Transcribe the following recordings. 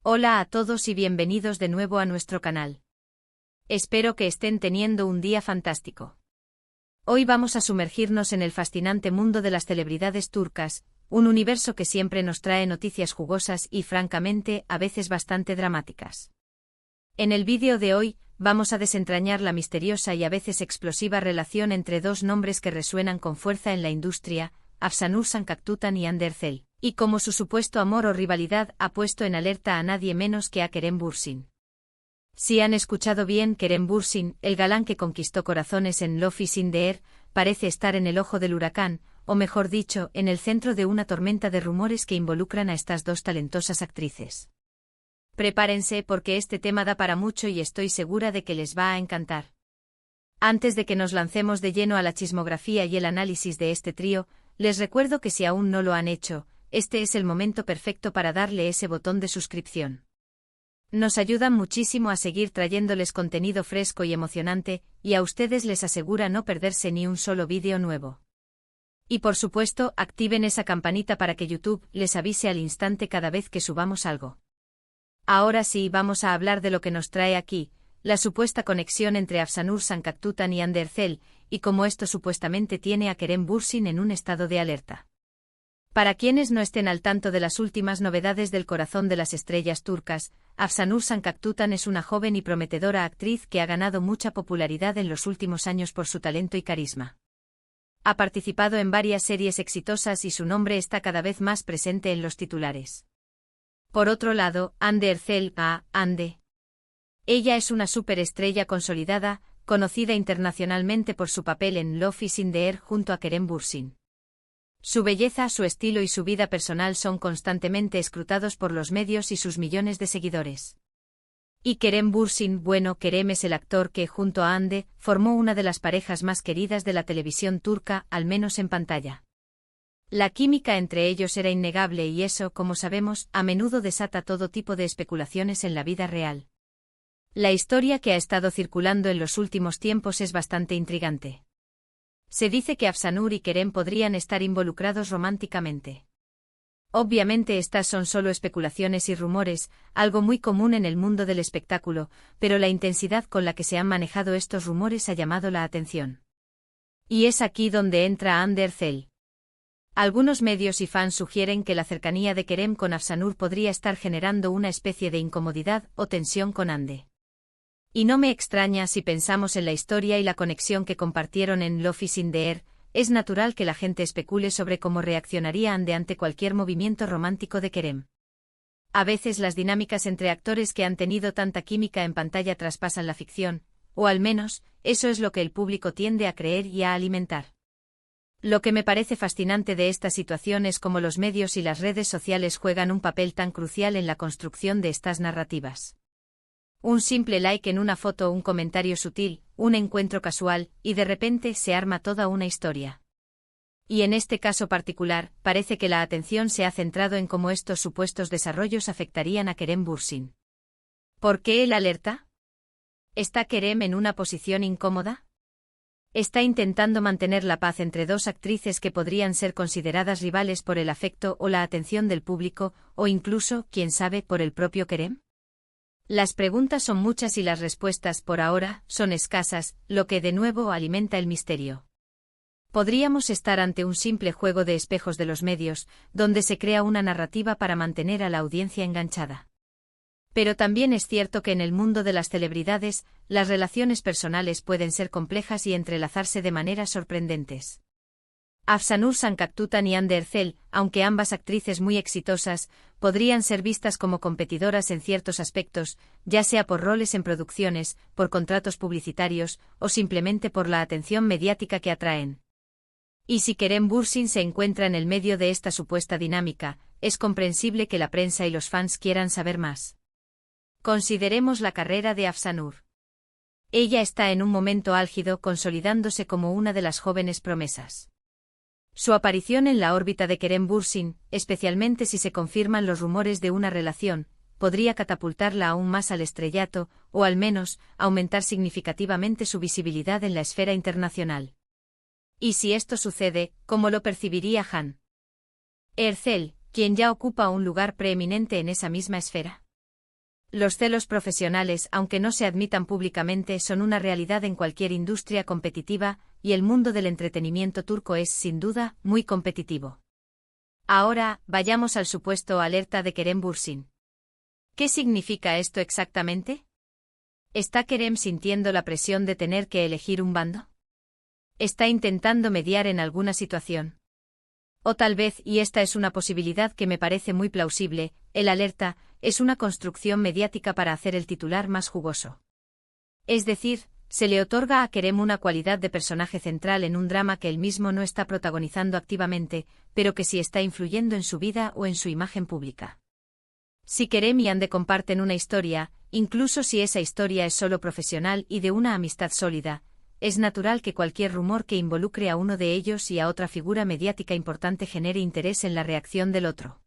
Hola a todos y bienvenidos de nuevo a nuestro canal. Espero que estén teniendo un día fantástico. Hoy vamos a sumergirnos en el fascinante mundo de las celebridades turcas, un universo que siempre nos trae noticias jugosas y, francamente, a veces bastante dramáticas. En el vídeo de hoy, vamos a desentrañar la misteriosa y a veces explosiva relación entre dos nombres que resuenan con fuerza en la industria, Afsanur Sancaktutan y Hande Erçel, y cómo su supuesto amor o rivalidad ha puesto en alerta a nadie menos que a Kerem Bürsin. Si han escuchado bien, Kerem Bürsin, el galán que conquistó corazones en Love is in the Air, parece estar en el ojo del huracán, o mejor dicho, en el centro de una tormenta de rumores que involucran a estas dos talentosas actrices. Prepárense porque este tema da para mucho y estoy segura de que les va a encantar. Antes de que nos lancemos de lleno a la chismografía y el análisis de este trío, les recuerdo que si aún no lo han hecho, este es el momento perfecto para darle ese botón de suscripción. Nos ayudan muchísimo a seguir trayéndoles contenido fresco y emocionante, y a ustedes les asegura no perderse ni un solo vídeo nuevo. Y por supuesto, activen esa campanita para que YouTube les avise al instante cada vez que subamos algo. Ahora sí, vamos a hablar de lo que nos trae aquí, la supuesta conexión entre Afsanur Sancaktutan y Hande Erçel, y cómo esto supuestamente tiene a Kerem Bürsin en un estado de alerta. Para quienes no estén al tanto de las últimas novedades del corazón de las estrellas turcas, Afsanur Sancaktutan es una joven y prometedora actriz que ha ganado mucha popularidad en los últimos años por su talento y carisma. Ha participado en varias series exitosas y su nombre está cada vez más presente en los titulares. Por otro lado, Hande Erçel, Hande. Ella es una superestrella consolidada, conocida internacionalmente por su papel en Love is in the Air junto a Kerem Bürsin. Su belleza, su estilo y su vida personal son constantemente escrutados por los medios y sus millones de seguidores. Y Kerem Bürsin, bueno, Kerem es el actor que, junto a Hande, formó una de las parejas más queridas de la televisión turca, al menos en pantalla. La química entre ellos era innegable y eso, como sabemos, a menudo desata todo tipo de especulaciones en la vida real. La historia que ha estado circulando en los últimos tiempos es bastante intrigante. Se dice que Afsanur y Kerem podrían estar involucrados románticamente. Obviamente estas son solo especulaciones y rumores, algo muy común en el mundo del espectáculo, pero la intensidad con la que se han manejado estos rumores ha llamado la atención. Y es aquí donde entra Hande Erçel. Algunos medios y fans sugieren que la cercanía de Kerem con Afsanur podría estar generando una especie de incomodidad o tensión con Hande. Y no me extraña si pensamos en la historia y la conexión que compartieron en Love is in the Air, es natural que la gente especule sobre cómo reaccionaría Hande ante cualquier movimiento romántico de Kerem. A veces las dinámicas entre actores que han tenido tanta química en pantalla traspasan la ficción, o al menos, eso es lo que el público tiende a creer y a alimentar. Lo que me parece fascinante de esta situación es cómo los medios y las redes sociales juegan un papel tan crucial en la construcción de estas narrativas. Un simple like en una foto o un comentario sutil, un encuentro casual, y de repente se arma toda una historia. Y en este caso particular, parece que la atención se ha centrado en cómo estos supuestos desarrollos afectarían a Kerem Bürsin. ¿Por qué el alerta? ¿Está Kerem en una posición incómoda? ¿Está intentando mantener la paz entre dos actrices que podrían ser consideradas rivales por el afecto o la atención del público, o incluso, quién sabe, por el propio Kerem? Las preguntas son muchas y las respuestas, por ahora, son escasas, lo que de nuevo alimenta el misterio. Podríamos estar ante un simple juego de espejos de los medios, donde se crea una narrativa para mantener a la audiencia enganchada. Pero también es cierto que en el mundo de las celebridades, las relaciones personales pueden ser complejas y entrelazarse de maneras sorprendentes. Afsanur Sancaktutan y Hande Erçel, aunque ambas actrices muy exitosas, podrían ser vistas como competidoras en ciertos aspectos, ya sea por roles en producciones, por contratos publicitarios, o simplemente por la atención mediática que atraen. Y si Kerem Bürsin se encuentra en el medio de esta supuesta dinámica, es comprensible que la prensa y los fans quieran saber más. Consideremos la carrera de Afsanur. Ella está en un momento álgido, consolidándose como una de las jóvenes promesas. Su aparición en la órbita de Kerem Bürsin, especialmente si se confirman los rumores de una relación, podría catapultarla aún más al estrellato, o al menos, aumentar significativamente su visibilidad en la esfera internacional. Y si esto sucede, ¿cómo lo percibiría Hande Erçel, quien ya ocupa un lugar preeminente en esa misma esfera? Los celos profesionales, aunque no se admitan públicamente, son una realidad en cualquier industria competitiva, y el mundo del entretenimiento turco es, sin duda, muy competitivo. Ahora, vayamos al supuesto alerta de Kerem Bürsin. ¿Qué significa esto exactamente? ¿Está Kerem sintiendo la presión de tener que elegir un bando? ¿Está intentando mediar en alguna situación? O tal vez, y esta es una posibilidad que me parece muy plausible, el alerta es una construcción mediática para hacer el titular más jugoso. Es decir, se le otorga a Kerem una cualidad de personaje central en un drama que él mismo no está protagonizando activamente, pero que sí está influyendo en su vida o en su imagen pública. Si Kerem y Hande comparten una historia, incluso si esa historia es solo profesional y de una amistad sólida, es natural que cualquier rumor que involucre a uno de ellos y a otra figura mediática importante genere interés en la reacción del otro.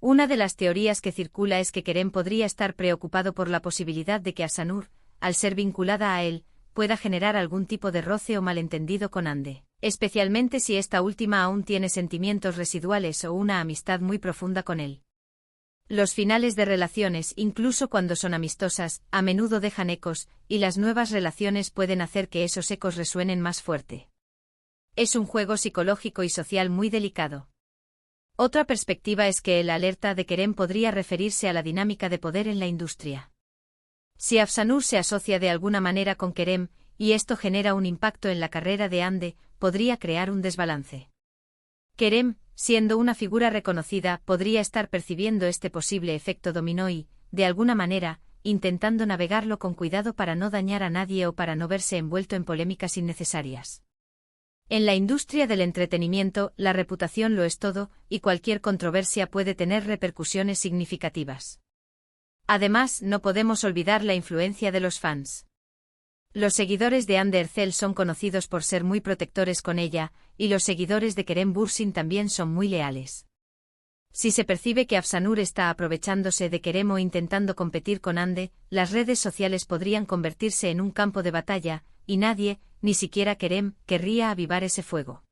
Una de las teorías que circula es que Kerem podría estar preocupado por la posibilidad de que Afsanur, al ser vinculada a él, pueda generar algún tipo de roce o malentendido con Hande, especialmente si esta última aún tiene sentimientos residuales o una amistad muy profunda con él. Los finales de relaciones, incluso cuando son amistosas, a menudo dejan ecos, y las nuevas relaciones pueden hacer que esos ecos resuenen más fuerte. Es un juego psicológico y social muy delicado. Otra perspectiva es que el alerta de Kerem podría referirse a la dinámica de poder en la industria. Si Afsanur se asocia de alguna manera con Kerem, y esto genera un impacto en la carrera de Hande, podría crear un desbalance. Kerem, siendo una figura reconocida, podría estar percibiendo este posible efecto dominó y, de alguna manera, intentando navegarlo con cuidado para no dañar a nadie o para no verse envuelto en polémicas innecesarias. En la industria del entretenimiento, la reputación lo es todo, y cualquier controversia puede tener repercusiones significativas. Además, no podemos olvidar la influencia de los fans. Los seguidores de Hande Erçel son conocidos por ser muy protectores con ella, y los seguidores de Kerem Bürsin también son muy leales. Si se percibe que Afsanur está aprovechándose de Kerem o intentando competir con Hande, las redes sociales podrían convertirse en un campo de batalla, y nadie, ni siquiera Kerem, querría avivar ese fuego.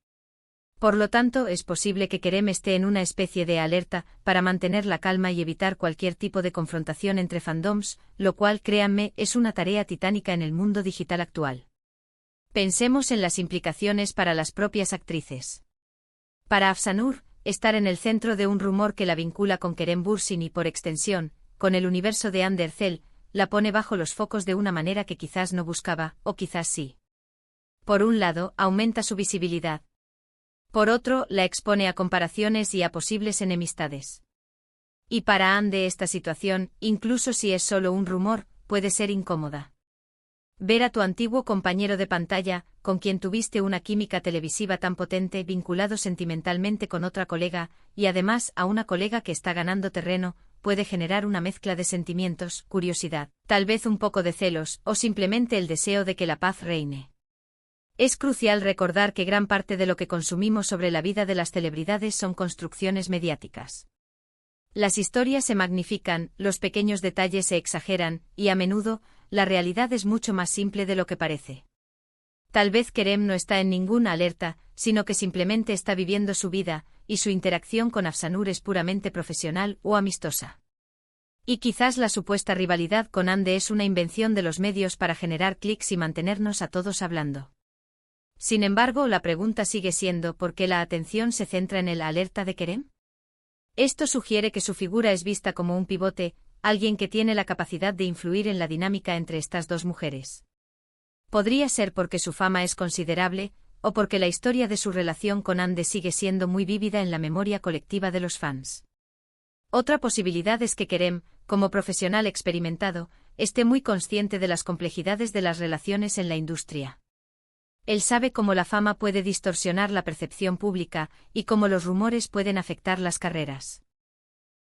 Por lo tanto, es posible que Kerem esté en una especie de alerta para mantener la calma y evitar cualquier tipo de confrontación entre fandoms, lo cual, créanme, es una tarea titánica en el mundo digital actual. Pensemos en las implicaciones para las propias actrices. Para Afsanur, estar en el centro de un rumor que la vincula con Kerem Bürsin y, por extensión, con el universo de Hande Erçel, la pone bajo los focos de una manera que quizás no buscaba, o quizás sí. Por un lado, aumenta su visibilidad. Por otro, la expone a comparaciones y a posibles enemistades. Y para Hande esta situación, incluso si es solo un rumor, puede ser incómoda. Ver a tu antiguo compañero de pantalla, con quien tuviste una química televisiva tan potente, vinculado sentimentalmente con otra colega, y además a una colega que está ganando terreno, puede generar una mezcla de sentimientos, curiosidad, tal vez un poco de celos, o simplemente el deseo de que la paz reine. Es crucial recordar que gran parte de lo que consumimos sobre la vida de las celebridades son construcciones mediáticas. Las historias se magnifican, los pequeños detalles se exageran, y a menudo, la realidad es mucho más simple de lo que parece. Tal vez Kerem no está en ninguna alerta, sino que simplemente está viviendo su vida, y su interacción con Afsanur es puramente profesional o amistosa. Y quizás la supuesta rivalidad con Hande es una invención de los medios para generar clics y mantenernos a todos hablando. Sin embargo, la pregunta sigue siendo ¿por qué la atención se centra en el alerta de Kerem? Esto sugiere que su figura es vista como un pivote, alguien que tiene la capacidad de influir en la dinámica entre estas dos mujeres. Podría ser porque su fama es considerable, o porque la historia de su relación con Hande sigue siendo muy vívida en la memoria colectiva de los fans. Otra posibilidad es que Kerem, como profesional experimentado, esté muy consciente de las complejidades de las relaciones en la industria. Él sabe cómo la fama puede distorsionar la percepción pública y cómo los rumores pueden afectar las carreras.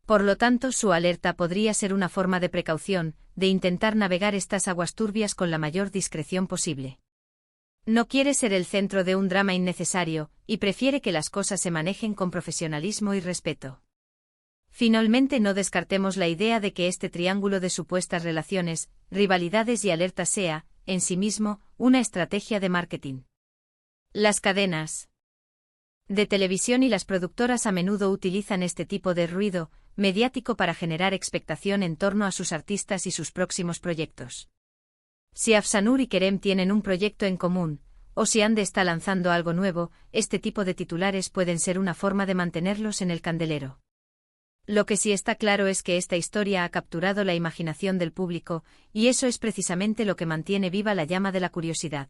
Por lo tanto, su alerta podría ser una forma de precaución, de intentar navegar estas aguas turbias con la mayor discreción posible. No quiere ser el centro de un drama innecesario, y prefiere que las cosas se manejen con profesionalismo y respeto. Finalmente, no descartemos la idea de que este triángulo de supuestas relaciones, rivalidades y alertas sea, en sí mismo, una estrategia de marketing. Las cadenas de televisión y las productoras a menudo utilizan este tipo de ruido, mediático para generar expectación en torno a sus artistas y sus próximos proyectos. Si Afsanur y Kerem tienen un proyecto en común, o si Hande está lanzando algo nuevo, este tipo de titulares pueden ser una forma de mantenerlos en el candelero. Lo que sí está claro es que esta historia ha capturado la imaginación del público, y eso es precisamente lo que mantiene viva la llama de la curiosidad.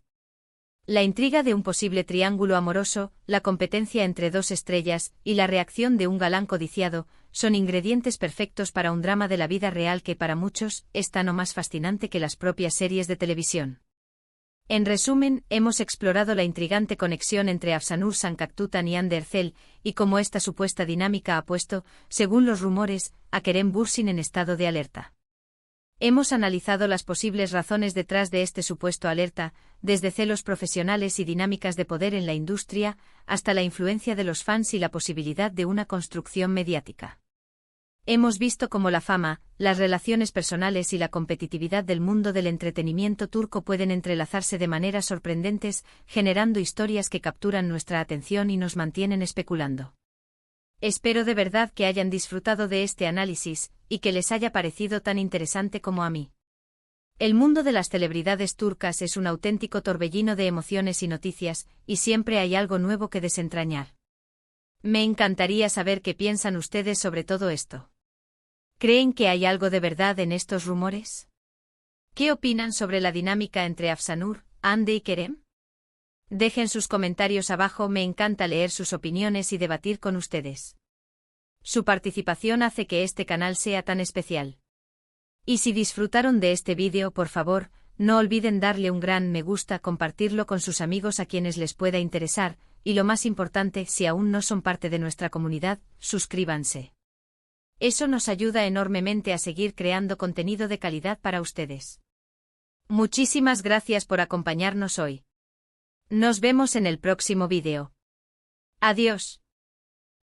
La intriga de un posible triángulo amoroso, la competencia entre dos estrellas, y la reacción de un galán codiciado, son ingredientes perfectos para un drama de la vida real que para muchos es tan o más fascinante que las propias series de televisión. En resumen, hemos explorado la intrigante conexión entre Afsanur Sancaktutan y Hande Erçel, y cómo esta supuesta dinámica ha puesto, según los rumores, a Kerem Bürsin en estado de alerta. Hemos analizado las posibles razones detrás de este supuesto alerta, desde celos profesionales y dinámicas de poder en la industria, hasta la influencia de los fans y la posibilidad de una construcción mediática. Hemos visto cómo la fama, las relaciones personales y la competitividad del mundo del entretenimiento turco pueden entrelazarse de maneras sorprendentes, generando historias que capturan nuestra atención y nos mantienen especulando. Espero de verdad que hayan disfrutado de este análisis, y que les haya parecido tan interesante como a mí. El mundo de las celebridades turcas es un auténtico torbellino de emociones y noticias, y siempre hay algo nuevo que desentrañar. Me encantaría saber qué piensan ustedes sobre todo esto. ¿Creen que hay algo de verdad en estos rumores? ¿Qué opinan sobre la dinámica entre Afsanur, Hande y Kerem? Dejen sus comentarios abajo, me encanta leer sus opiniones y debatir con ustedes. Su participación hace que este canal sea tan especial. Y si disfrutaron de este vídeo, por favor, no olviden darle un gran me gusta, compartirlo con sus amigos a quienes les pueda interesar, y lo más importante, si aún no son parte de nuestra comunidad, suscríbanse. Eso nos ayuda enormemente a seguir creando contenido de calidad para ustedes. Muchísimas gracias por acompañarnos hoy. Nos vemos en el próximo vídeo. Adiós.